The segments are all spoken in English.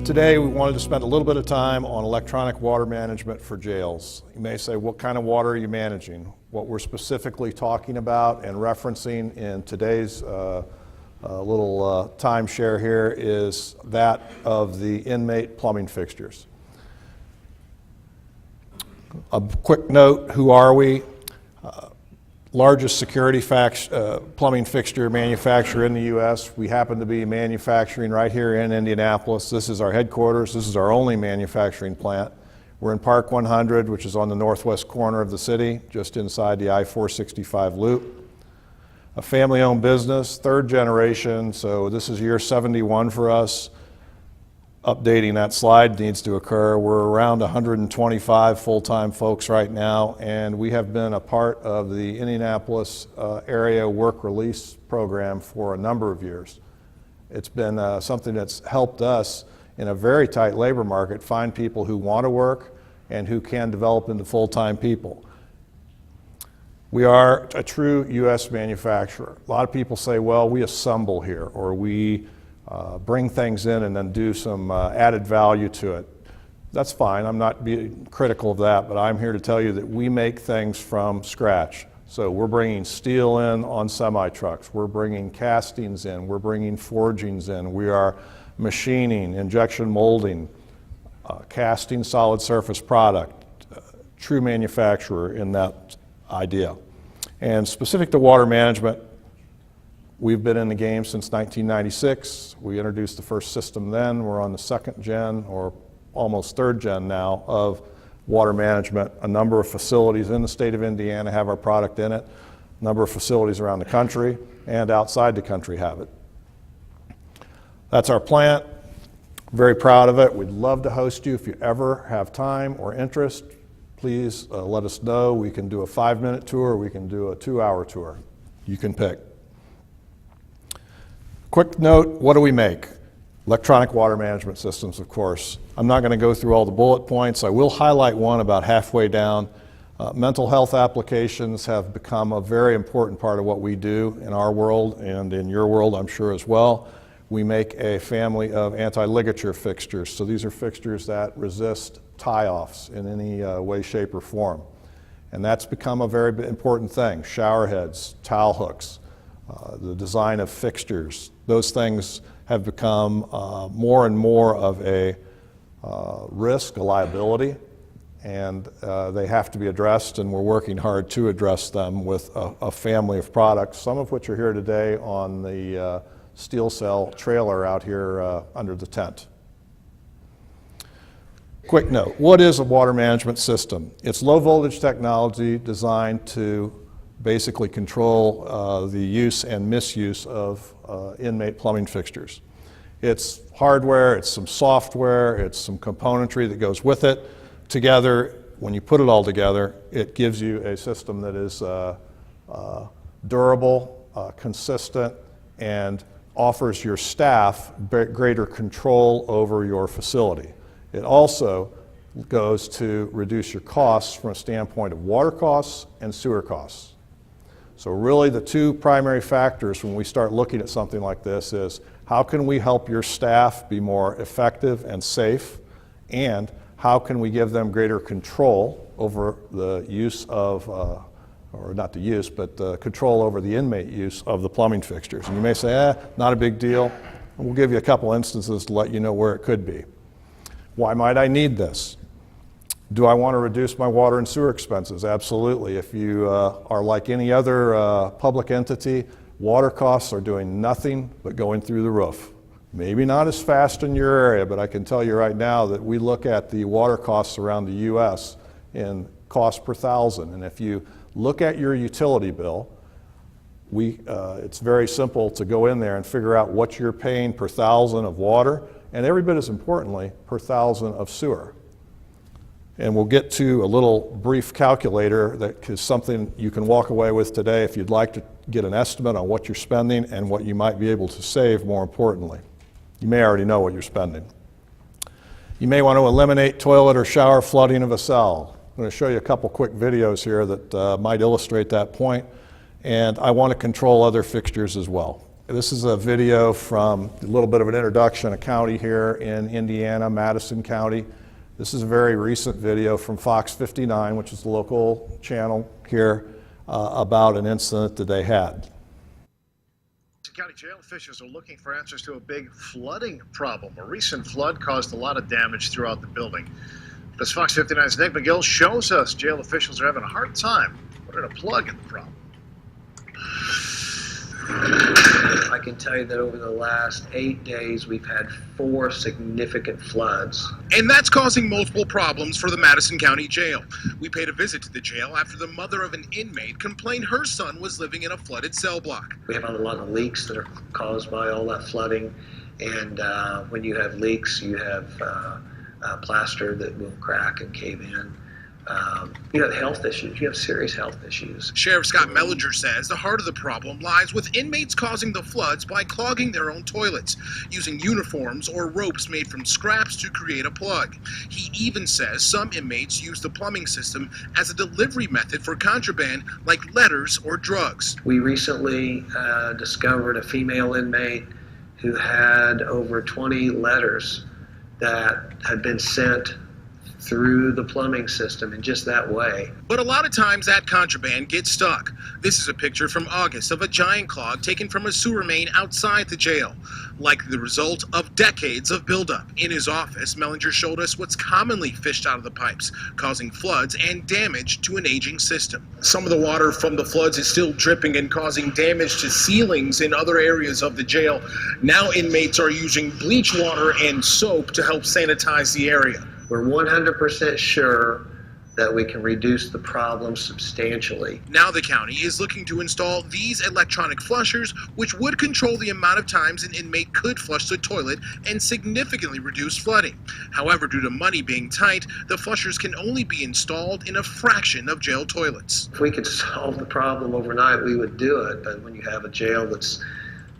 Today we wanted to spend a little bit of time on electronic water management for jails. You may say, what kind of water are you managing? What we're specifically talking about and referencing in today's little timeshare here is that of the inmate plumbing fixtures. A quick note, who are we? Largest security plumbing fixture manufacturer in the U.S. We happen to be manufacturing right here in Indianapolis. This is our headquarters. This is our only manufacturing plant. We're in Park 100, which is on the northwest corner of the city, just inside the I-465 loop. A family-owned business, third generation, so this is year 71 for us. Updating that slide needs to occur. We're around 125 full-time folks right now, and we have been a part of the Indianapolis area work release program for a number of years. It's been something that's helped us in a very tight labor market find people who want to work and who can develop into full-time people. We are a true U.S. manufacturer. A lot of people say, well, we assemble here, or we bring things in and then do some added value to it. That's fine, I'm not being critical of that, but I'm here to tell you that we make things from scratch. So we're bringing steel in on semi-trucks, we're bringing castings in, we're bringing forgings in, we are machining, injection molding, casting solid surface product, true manufacturer in that idea. And specific to water management, we've been in the game since 1996. We introduced the first system then. We're on the second gen, or almost third gen now, of water management. A number of facilities in the state of Indiana have our product in it. A number of facilities around the country and outside the country have it. That's our plant. Very proud of it. We'd love to host you if you ever have time or interest. Please let us know. We can do a 5-minute tour, or we can do a 2-hour tour. You can pick. Quick note, what do we make? Electronic water management systems, of course. I'm not going to go through all the bullet points. I will highlight one about halfway down. Mental health applications have become a very important part of what we do in our world and in your world, I'm sure, as well. We make a family of anti-ligature fixtures. So these are fixtures that resist tie-offs in any way, shape, or form. And that's become a very important thing. Shower heads, towel hooks, the design of fixtures. Those things have become more and more of a risk, a liability, and they have to be addressed, and we're working hard to address them with a family of products, some of which are here today on the steel cell trailer out here under the tent. Quick note, what is a water management system? It's low voltage technology designed to basically control the use and misuse of inmate plumbing fixtures. It's hardware, it's some software, it's some componentry that goes with it. Together, when you put it all together, it gives you a system that is durable, consistent, and offers your staff greater control over your facility. It also goes to reduce your costs from a standpoint of water costs and sewer costs. So really the two primary factors when we start looking at something like this is how can we help your staff be more effective and safe, and how can we give them greater control over the use of, or not the use, but control over the inmate use of the plumbing fixtures. And you may say, not a big deal. We'll give you a couple instances to let you know where it could be. Why might I need this? Do I want to reduce my water and sewer expenses? Absolutely. If you are like any other public entity, water costs are doing nothing but going through the roof. Maybe not as fast in your area, but I can tell you right now that we look at the water costs around the U.S. in cost per thousand. And if you look at your utility bill, it's very simple to go in there and figure out what you're paying per thousand of water, and every bit as importantly, per thousand of sewer. And we'll get to a little brief calculator that is something you can walk away with today if you'd like to get an estimate on what you're spending and what you might be able to save, more importantly. You may already know what you're spending. You may want to eliminate toilet or shower flooding of a cell. I'm going to show you a couple quick videos here that might illustrate that point. And I want to control other fixtures as well. This is a video from a little bit of an introduction, a county here in Indiana, Madison County. This is a very recent video from Fox 59, which is the local channel here, about an incident that they had. County jail officials are looking for answers to a big flooding problem. A recent flood caused a lot of damage throughout the building. But as Fox 59's Nick McGill shows us, jail officials are having a hard time putting a plug in the problem. I can tell you that over the last 8 days, we've had 4 significant floods. And that's causing multiple problems for the Madison County Jail. We paid a visit to the jail after the mother of an inmate complained her son was living in a flooded cell block. We have a lot of leaks that are caused by all that flooding. And when you have leaks, you have plaster that will crack and cave in. You have health issues. You have serious health issues. Sheriff Scott Mellinger says the heart of the problem lies with inmates causing the floods by clogging their own toilets, using uniforms or ropes made from scraps to create a plug. He even says some inmates use the plumbing system as a delivery method for contraband like letters or drugs. We recently discovered a female inmate who had over 20 letters that had been sent through the plumbing system in just that way. But a lot of times that contraband gets stuck. This is a picture from August of a giant clog taken from a sewer main outside the jail, like the result of decades of buildup. In his office, Mellinger showed us what's commonly fished out of the pipes, causing floods and damage to an aging system. Some of the water from the floods is still dripping and causing damage to ceilings in other areas of the jail. Now inmates are using bleach water and soap to help sanitize the area. We're 100% sure that we can reduce the problem substantially. Now the county is looking to install these electronic flushers, which would control the amount of times an inmate could flush the toilet and significantly reduce flooding. However, due to money being tight, the flushers can only be installed in a fraction of jail toilets. If we could solve the problem overnight, we would do it, but when you have a jail that's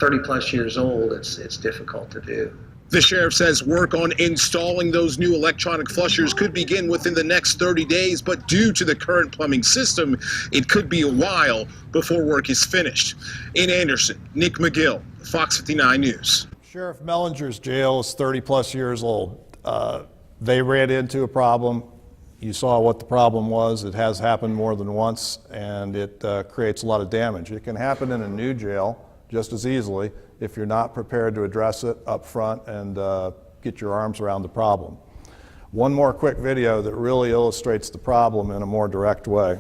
30 plus years old, it's difficult to do. The sheriff says work on installing those new electronic flushers could begin within the next 30 days, but due to the current plumbing system, it could be a while before work is finished. In Anderson, Nick McGill, Fox 59 News. Sheriff Mellinger's jail is 30 plus years old. They ran into a problem. You saw what the problem was. It has happened more than once, and it creates a lot of damage. It can happen in a new jail just as easily if you're not prepared to address it up front and get your arms around the problem. One more quick video that really illustrates the problem in a more direct way.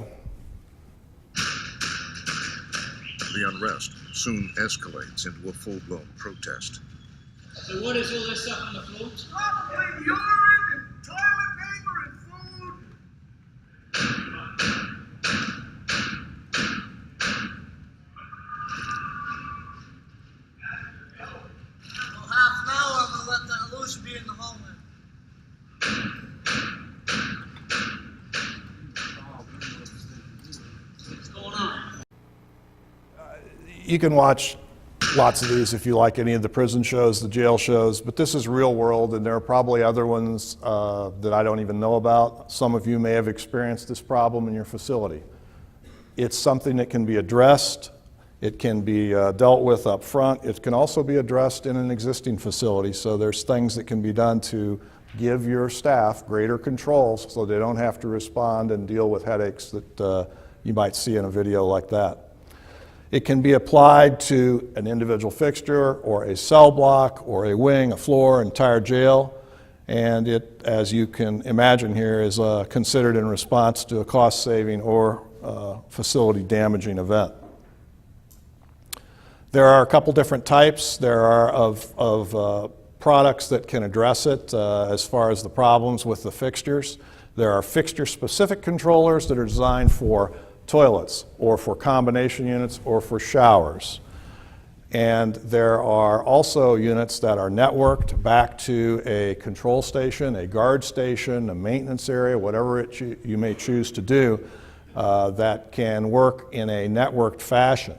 The unrest soon escalates into a full-blown protest. So what is all this stuff on the floor? Probably urine and toilet paper and food. Half an hour, I'm gonna let that loose be in the hallway. What's going on? You can watch lots of these if you like any of the prison shows, the jail shows, but this is real world, and there are probably other ones that I don't even know about. Some of you may have experienced this problem in your facility. It's something that can be addressed. It can be dealt with up front. It can also be addressed in an existing facility, so there's things that can be done to give your staff greater controls so they don't have to respond and deal with headaches that you might see in a video like that. It can be applied to an individual fixture or a cell block or a wing, a floor, entire jail, and it, as you can imagine here, is considered in response to a cost-saving or facility damaging event. There are a couple different types. There are of products that can address it as far as the problems with the fixtures. There are fixture-specific controllers that are designed for toilets or for combination units or for showers. And there are also units that are networked back to a control station, a guard station, a maintenance area, whatever you may choose to do, that can work in a networked fashion.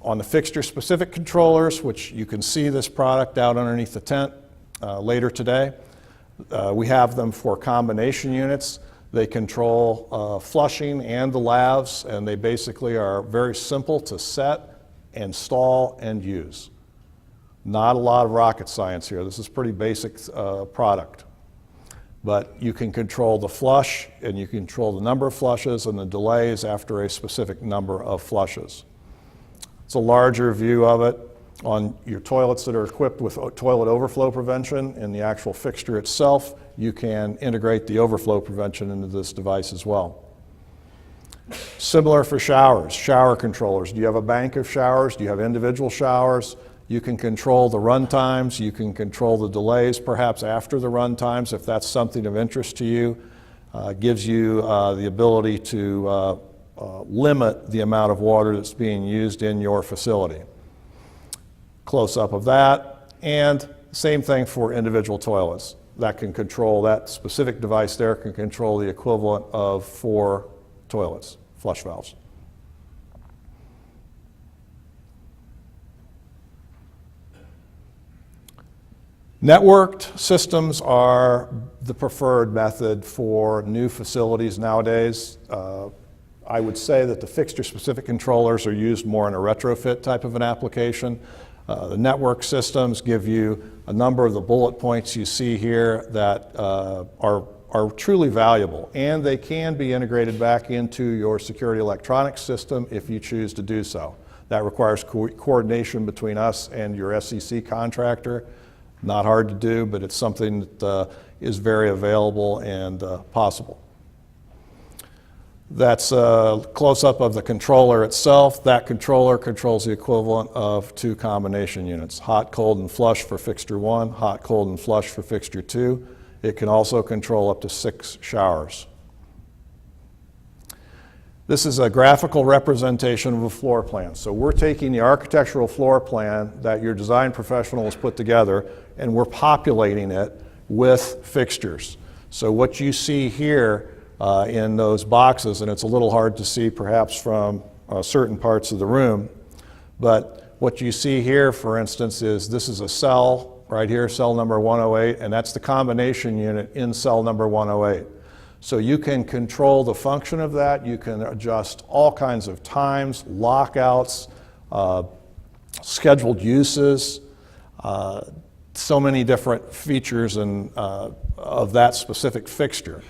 On the fixture-specific controllers, which you can see this product out underneath the tent later today, we have them for combination units. They control flushing and the lavs, and they basically are very simple to set install, and use. Not a lot of rocket science here. This is pretty basic product. But you can control the flush, and you can control the number of flushes and the delays after a specific number of flushes. It's a larger view of it on your toilets that are equipped with toilet overflow prevention. In the actual fixture itself, you can integrate the overflow prevention into this device as well. Similar for showers, shower controllers. Do you have a bank of showers? Do you have individual showers? You can control the run times. You can control the delays, perhaps after the run times, if that's something of interest to you. Gives you the ability to limit the amount of water that's being used in your facility. Close-up of that, and same thing for individual toilets. That can control, that specific device there can control the equivalent of 4 toilets, flush valves. Networked systems are the preferred method for new facilities nowadays. I would say that the fixture-specific controllers are used more in a retrofit type of an application. The network systems give you a number of the bullet points you see here that are truly valuable, and they can be integrated back into your security electronics system if you choose to do so. That requires coordination between us and your SEC contractor. Not hard to do, but it's something that is very available and possible. That's a close-up of the controller itself. That controller controls the equivalent of 2 combination units, hot, cold, and flush for fixture 1, hot, cold, and flush for fixture 2. It can also control up to 6 showers. This is a graphical representation of a floor plan. So we're taking the architectural floor plan that your design professional has put together, and we're populating it with fixtures. So what you see here in those boxes, and it's a little hard to see perhaps from certain parts of the room, but what you see here, for instance, is this is a cell right here, cell number 108, and that's the combination unit in cell number 108. So you can control the function of that. You can adjust all kinds of times, lockouts, scheduled uses, so many different features and, of that specific fixture.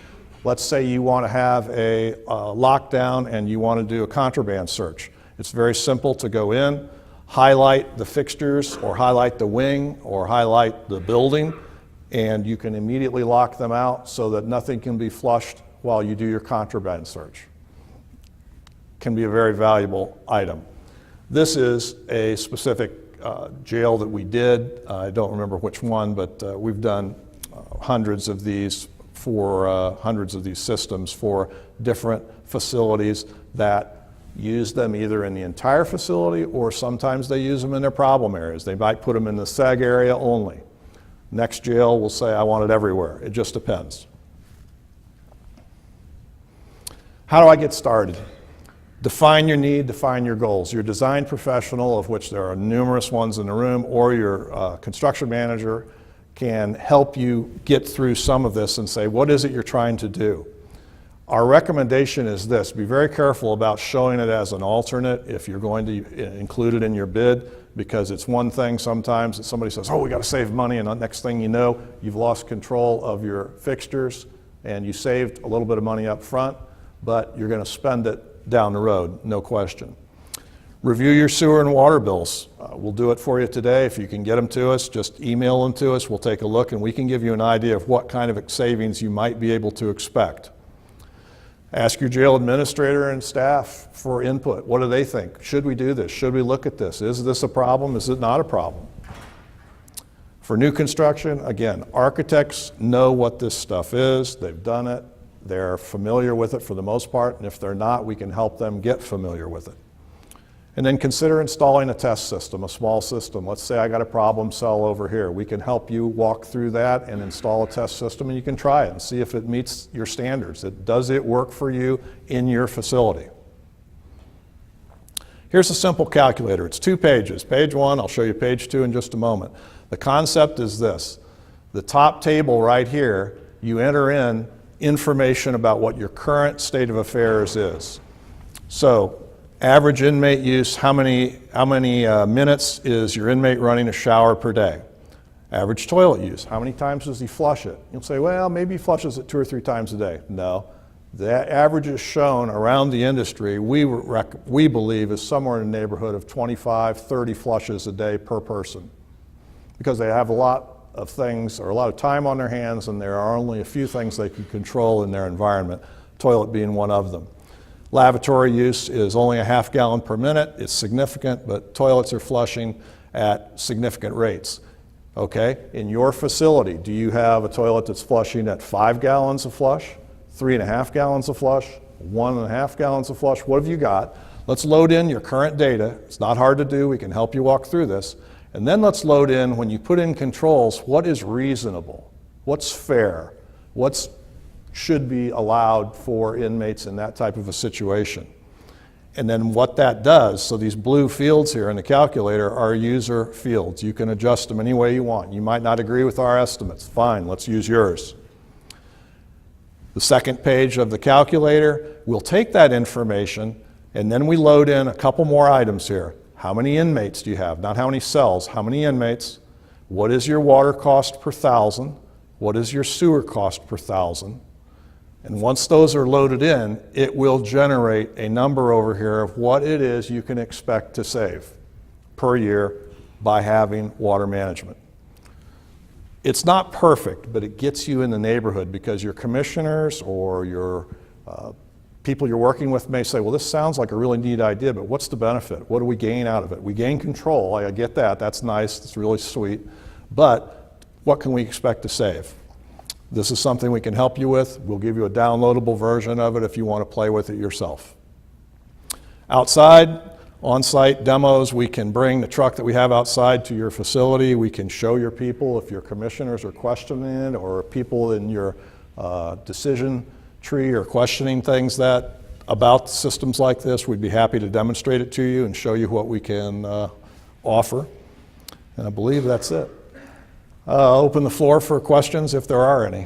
Let's say you want to have a lockdown and you want to do a contraband search. It's very simple to go in, highlight the fixtures or highlight the wing or highlight the building, and you can immediately lock them out so that nothing can be flushed while you do your contraband search. Can be a very valuable item. This is a specific jail that we did. I don't remember which one, but we've done hundreds of these systems for different facilities that use them either in the entire facility or sometimes they use them in their problem areas. They might put them in the SEG area only. Next jail will say, I want it everywhere. It just depends. How do I get started? Define your need, define your goals. Your design professional, of which there are numerous ones in the room, or your construction manager can help you get through some of this and say, what is it you're trying to do? Our recommendation is this: be very careful about showing it as an alternate if you're going to include it in your bid, because it's one thing sometimes that somebody says, oh, we got to save money, and the next thing you know, you've lost control of your fixtures and you saved a little bit of money up front, but you're going to spend it down the road, no question. Review your sewer and water bills. We'll do it for you today. If you can get them to us, just email them to us. We'll take a look and we can give you an idea of what kind of savings you might be able to expect. Ask your jail administrator and staff for input. What do they think? Should we do this? Should we look at this? Is this a problem? Is it not a problem? For new construction, again, architects know what this stuff is. They've done it. They're familiar with it for the most part, and if they're not, we can help them get familiar with it. And then consider installing a test system, a small system. Let's say I got a problem cell over here. We can help you walk through that and install a test system, and you can try it and see if it meets your standards. Does it work for you in your facility? Here's a simple calculator. It's 2 pages. Page 1, I'll show you page 2 in just a moment. The concept is this. The top table right here, you enter in information about what your current state of affairs is. So, Average inmate use, how many minutes is your inmate running a shower per day? Average toilet use, how many times does he flush it? You'll say, well, maybe he flushes it 2 or 3 times a day. No, the average is shown around the industry, we believe is somewhere in the neighborhood of 25, 30 flushes a day per person, because they have a lot of things or a lot of time on their hands, and there are only a few things they can control in their environment, toilet being one of them. Lavatory use is only a ½ gallon per minute. It's significant, but toilets are flushing at significant rates. Okay, in your facility, do you have a toilet that's flushing at 5 gallons a flush, 3½ gallons a flush, 1½ gallons a flush? What have you got? Let's load in your current data. It's not hard to do. We can help you walk through this. And then let's load in, when you put in controls, what is reasonable? What's fair? What should be allowed for inmates in that type of a situation? And then what that does, so these blue fields here in the calculator are user fields. You can adjust them any way you want. You might not agree with our estimates. Fine, let's use yours. The second page of the calculator, we'll take that information and then we load in a couple more items here. How many inmates do you have? Not how many cells, how many inmates? What is your water cost per 1,000? What is your sewer cost per 1,000? And once those are loaded in, it will generate a number over here of what it is you can expect to save per year by having water management. It's not perfect, but it gets you in the neighborhood, because your commissioners or your people you're working with may say, well, this sounds like a really neat idea, but what's the benefit? What do we gain out of it? We gain control. I get that. That's nice. That's really sweet. But what can we expect to save? This is something we can help you with. We'll give you a downloadable version of it if you want to play with it yourself. Outside, on-site demos, we can bring the truck that we have outside to your facility. We can show your people if your commissioners are questioning it, or people in your decision tree are questioning things about systems like this. We'd be happy to demonstrate it to you and show you what we can offer. And I believe that's it. Open the floor for questions if there are any.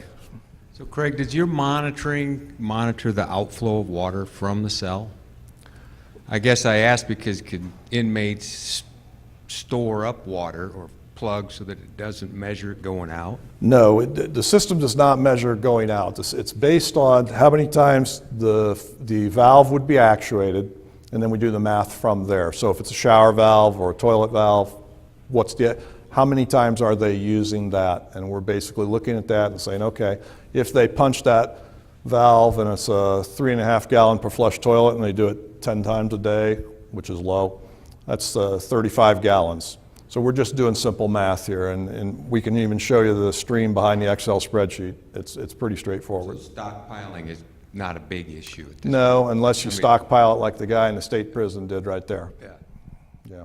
So Craig, does your monitoring monitor the outflow of water from the cell? I guess I ask because could inmates store up water or plug so that it doesn't measure it going out? No, the system does not measure going out. It's based on how many times the valve would be actuated, and then we do the math from there. So if it's a shower valve or a toilet valve, how many times are they using that? And we're basically looking at that and saying, okay, if they punch that valve and it's a 3½ gallon per flush toilet and they do it 10 times a day, which is low, that's 35 gallons. So we're just doing simple math here, and we can even show you the stream behind the Excel spreadsheet. It's pretty straightforward. So stockpiling is not a big issue at this No, point. unless you stockpile it like the guy in the state prison did right there. Yeah. Yeah.